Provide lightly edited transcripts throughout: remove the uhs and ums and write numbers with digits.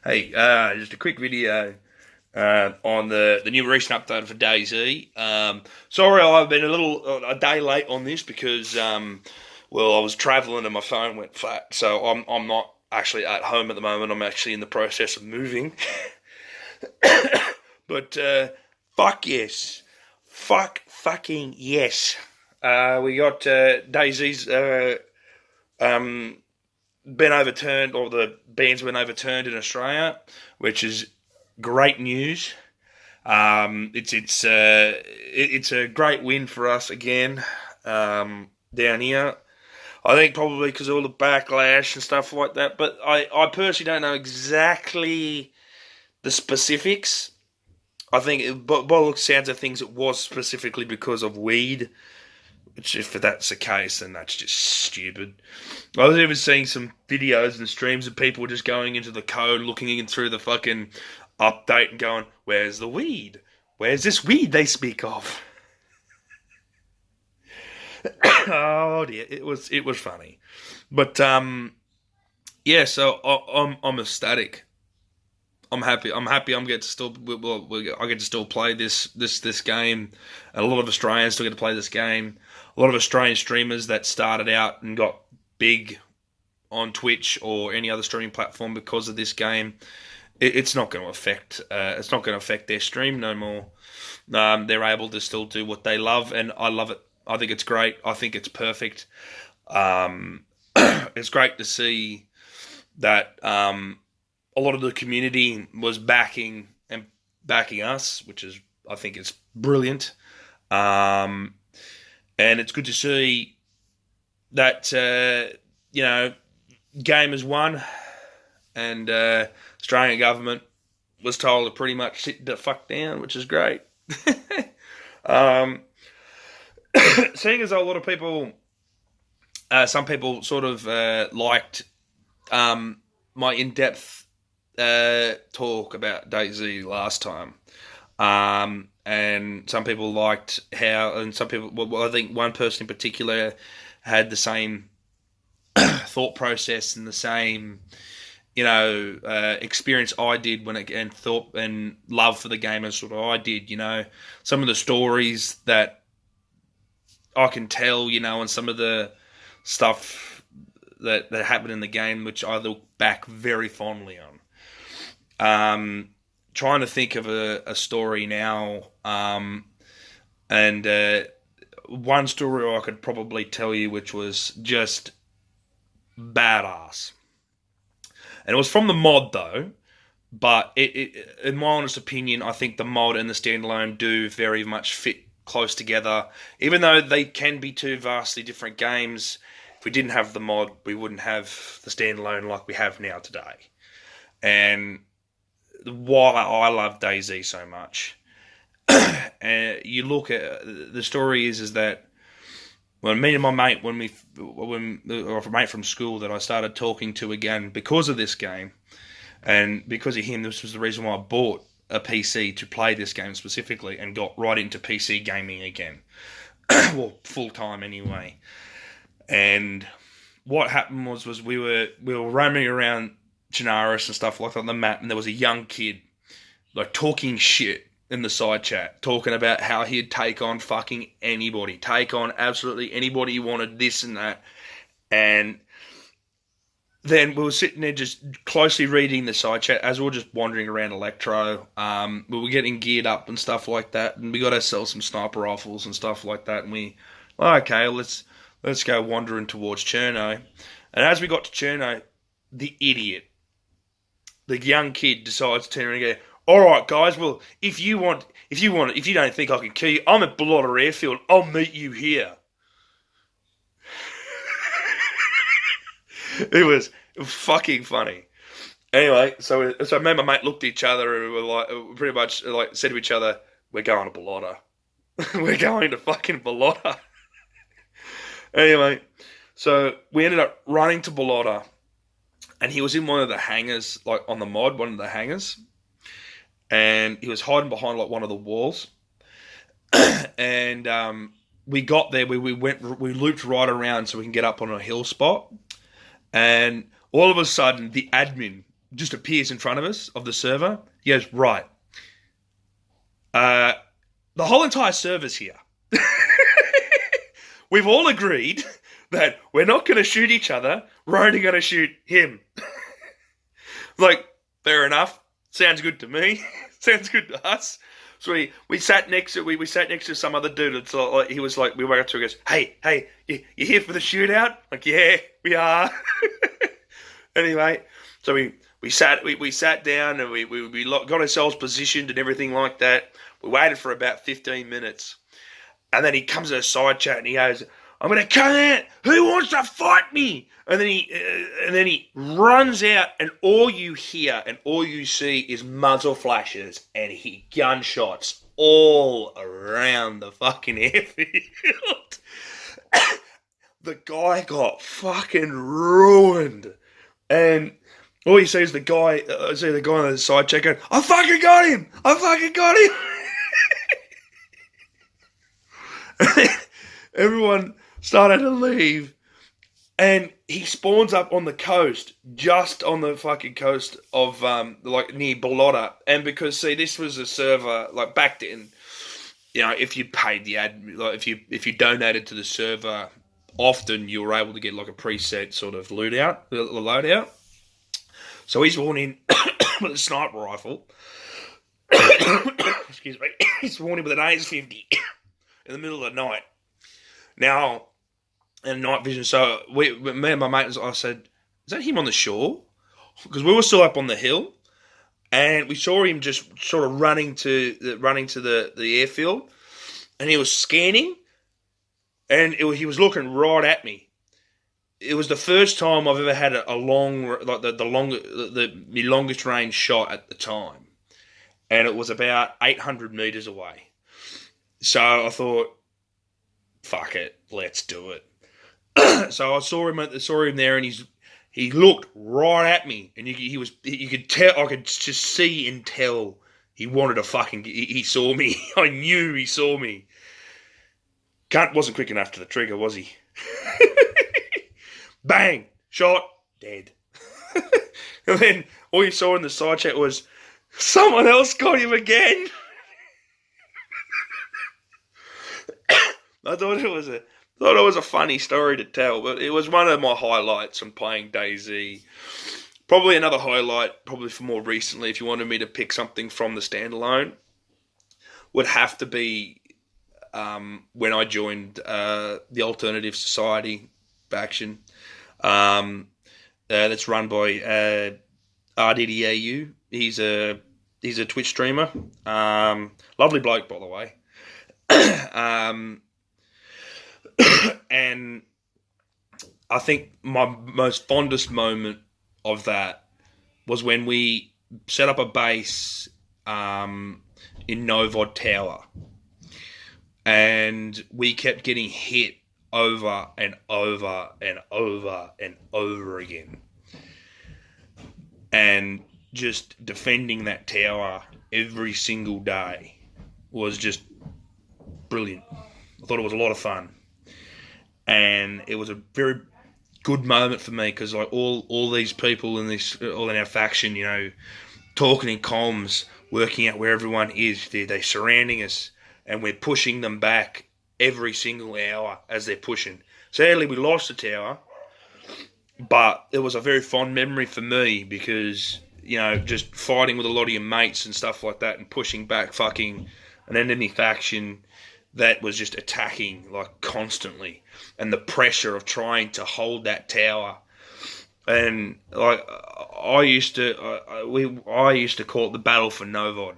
Hey, just a quick video on the new recent update for Dayz. Sorry, I've been a day late on this because I was travelling and my phone went flat, so I'm not actually at home at the moment. I'm actually in the process of moving. But fuck yes, fucking yes. We got Dayz's been overturned, or the ban's been overturned in Australia, which is great news. It's a great win for us again down here. I think probably because of all the backlash and stuff like that. But I personally don't know exactly the specifics. I think, by the looks, sounds of things, it was specifically because of weed. Which, if that's the case, then that's just stupid. I was even seeing some videos and streams of people just going into the code, looking in through the fucking update and going, "Where's the weed? Where's this weed they speak of?" Oh dear, it was funny, but yeah. So I'm ecstatic. I'm happy. I'm happy. I'm get to still. I get to still play this game, and a lot of Australians still get to play this game. A lot of Australian streamers that started out and got big on Twitch or any other streaming platform because of this game. It's not going to affect. It's not going to affect their stream no more. They're able to still do what they love, and I love it. I think it's great. I think it's perfect. It's great to see that. A lot of the community was backing us, which is, I think, it's brilliant. And it's good to see that game has won, and Australian government was told to pretty much sit the fuck down, which is great. um, Seeing as though a lot of people, some people sort of liked my in-depth talk about Dayz last time, and some people liked how, and some people, well, I think one person in particular had the same thought process and the same, experience I did and thought and love for the game as what I did. Some of the stories that I can tell, and some of the stuff that happened in the game, which I look back very fondly on. Trying to think of a story now, and one story I could probably tell you, which was just badass, and it was from the mod though. But in my honest opinion, I think the mod and the standalone do very much fit close together, even though they can be two vastly different games. If we didn't have the mod, we wouldn't have the standalone like we have now today, and why I love Dayz so much. And you look at the story is that when me and my mate, or a mate from school that I started talking to again because of this game, and because of him, this was the reason why I bought a PC to play this game specifically and got right into PC gaming again. Well, full time anyway. And what happened was we were roaming around Chinaris and stuff like that on the map, and there was a young kid like talking shit in the side chat, talking about how he'd take on fucking anybody, take on absolutely anybody he wanted, this and that. And then we were sitting there just closely reading the side chat as we were just wandering around Electro. We were getting geared up and stuff like that, and we got ourselves some sniper rifles and stuff like that, and okay, let's go wandering towards Cherno. And as we got to Cherno, the idiot, the young kid, decides to turn around and go, "All right, guys. Well, if you don't think I can kill you, I'm at Blotter Airfield. I'll meet you here." It was fucking funny. Anyway, so me and my mate looked at each other and we were like, pretty much like said to each other, "We're going to Blotter. We're going to fucking Blotter." Anyway, so we ended up running to Blotter. And he was in one of the hangars, like on the mod, one of the hangars. And he was hiding behind like one of the walls. And we got there, we looped right around so we can get up on a hill spot. And all of a sudden, the admin just appears in front of us, of the server. He goes, right, the whole entire server's here. We've all agreed that we're not going to shoot each other. We're only going to shoot him. Like, fair enough. Sounds good to me. Sounds good to us. So we sat next to some other dude. It's like, he was like, we went up to him and goes, hey, you here for the shootout? Like, yeah, we are. Anyway, so we sat down and we got ourselves positioned and everything like that. We waited for about 15 minutes. And then he comes to a side chat and he goes, I'm going to come out. Who wants to fight me? And then he runs out, and all you hear and all you see is muzzle flashes and gunshots all around the fucking airfield. The guy got fucking ruined. And all you see is the guy on the side chat going, I fucking got him. Everyone started to leave, and he spawns up on the coast, just on the fucking coast of like near Ballotta. And because this was a server like back then, if you paid the like if you donated to the server, often you were able to get like a preset sort of loadout. So he's sworn in with a sniper rifle. Excuse me. He's sworn in with an AS-50 in the middle of the night. Now, and night vision. So me and my mate, I said, "Is that him on the shore?" Because we were still up on the hill, and we saw him just sort of running to the airfield, and he was scanning, and he was looking right at me. It was the first time I've ever had a long, like the longest range shot at the time, and it was about 800 meters away. So I thought, fuck it, let's do it. So I saw him there, and he looked right at me, and you could tell, I could just see and tell he wanted to fucking, he saw me. I knew he saw me. Cunt wasn't quick enough to the trigger, was he? Bang, shot, dead. And then all you saw in the side chat was, someone else got him again. I thought it was a funny story to tell, but it was one of my highlights from playing Dayz. Probably another highlight, probably for more recently, if you wanted me to pick something from the standalone, would have to be when I joined the Alternative Society faction. That's run by RDDAU. He's a Twitch streamer. Lovely bloke, by the way. And I think my most fondest moment of that was when we set up a base in Novod Tower, and we kept getting hit over and over and over and over again, and just defending that tower every single day was just brilliant. I thought it was a lot of fun. And it was a very good moment for me, because like all these people all in our faction, talking in comms, working out where everyone is. They're surrounding us, and we're pushing them back every single hour as they're pushing. Sadly, we lost the tower, but it was a very fond memory for me, because just fighting with a lot of your mates and stuff like that, and pushing back fucking an enemy faction that was just attacking like constantly, and the pressure of trying to hold that tower. And like I used to call it the battle for Novod,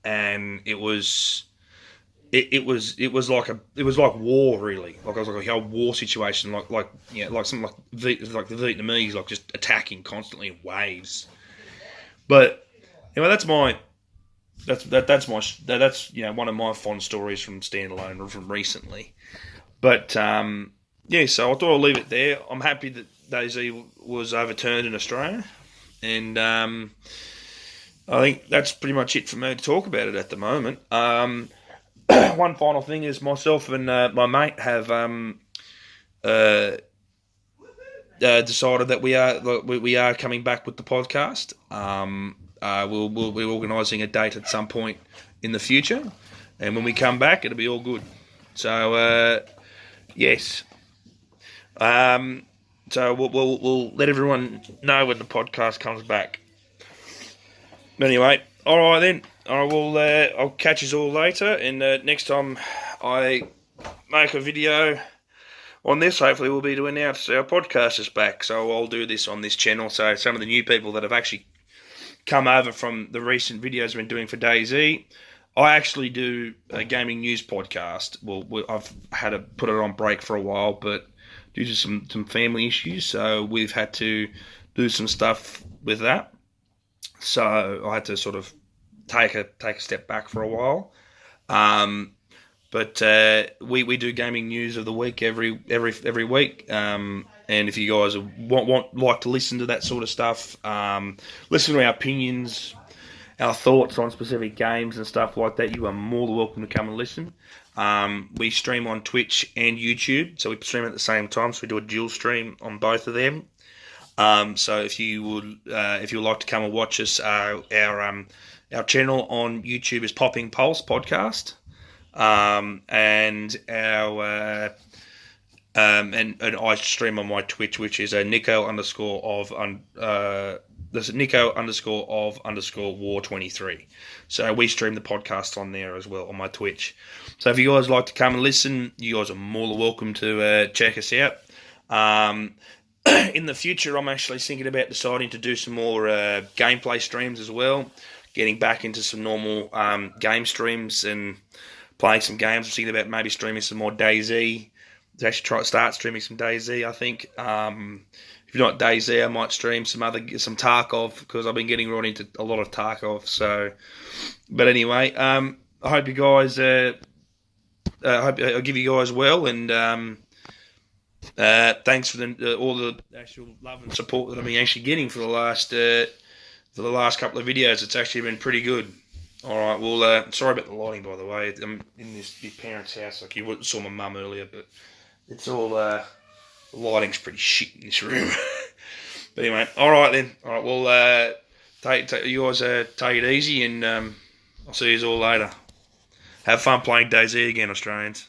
and it was like war, really. Like it was like a whole war situation, like something like the Vietnamese, like just attacking constantly in waves. But anyway, that's one of my fond stories from standalone or from recently. But so I thought I'll leave it there. I'm happy that Dayz was overturned in Australia, and I think that's pretty much it for me to talk about it at the moment. One final thing is myself and my mate have decided that we are coming back with the podcast. We'll be organising a date at some point in the future, and when we come back, it'll be all good. So yes, so we'll let everyone know when the podcast comes back. Anyway, all right then. I'll catch you all later, and next time I make a video on this, hopefully we'll be to announce our podcast is back. So I'll do this on this channel. So some of the new people that have actually come over from the recent videos I've been doing for Dayz, I actually do a gaming news podcast. Well, I've had to put it on break for a while, but due to some family issues, so we've had to do some stuff with that. So I had to sort of take a step back for a while. But we do gaming news of the week every week. And if you guys like to listen to that sort of stuff, listen to our opinions, our thoughts on specific games and stuff like that, you are more than welcome to come and listen. We stream on Twitch and YouTube, so we stream at the same time. So we do a dual stream on both of them. So if you would like to come and watch us, our channel on YouTube is Popping Pulse Podcast. And our and I stream on my Twitch, which is a Nico _ War 23. So we stream the podcast on there as well on my Twitch. So if you guys like to come and listen, you guys are more than welcome to check us out. In the future, I'm actually thinking about deciding to do some more gameplay streams as well, getting back into some normal game streams and playing some games. I'm thinking about maybe streaming some more Dayz. Actually start streaming some Dayz, I think. If you're not Dayz, I might stream some Tarkov, because I've been getting right into a lot of Tarkov. So, but anyway, I hope you guys, I hope I'll give you guys well, and thanks for all the actual love and support that I've been actually getting for the last couple of videos. It's actually been pretty good. All right, well, sorry about the lighting, by the way. I'm in my parents' house. Like, you saw my mum earlier, but it's all, the lighting's pretty shit in this room. But anyway, all right then. All right, well, you guys take it easy, and I'll see you all later. Have fun playing Dayz again, Australians.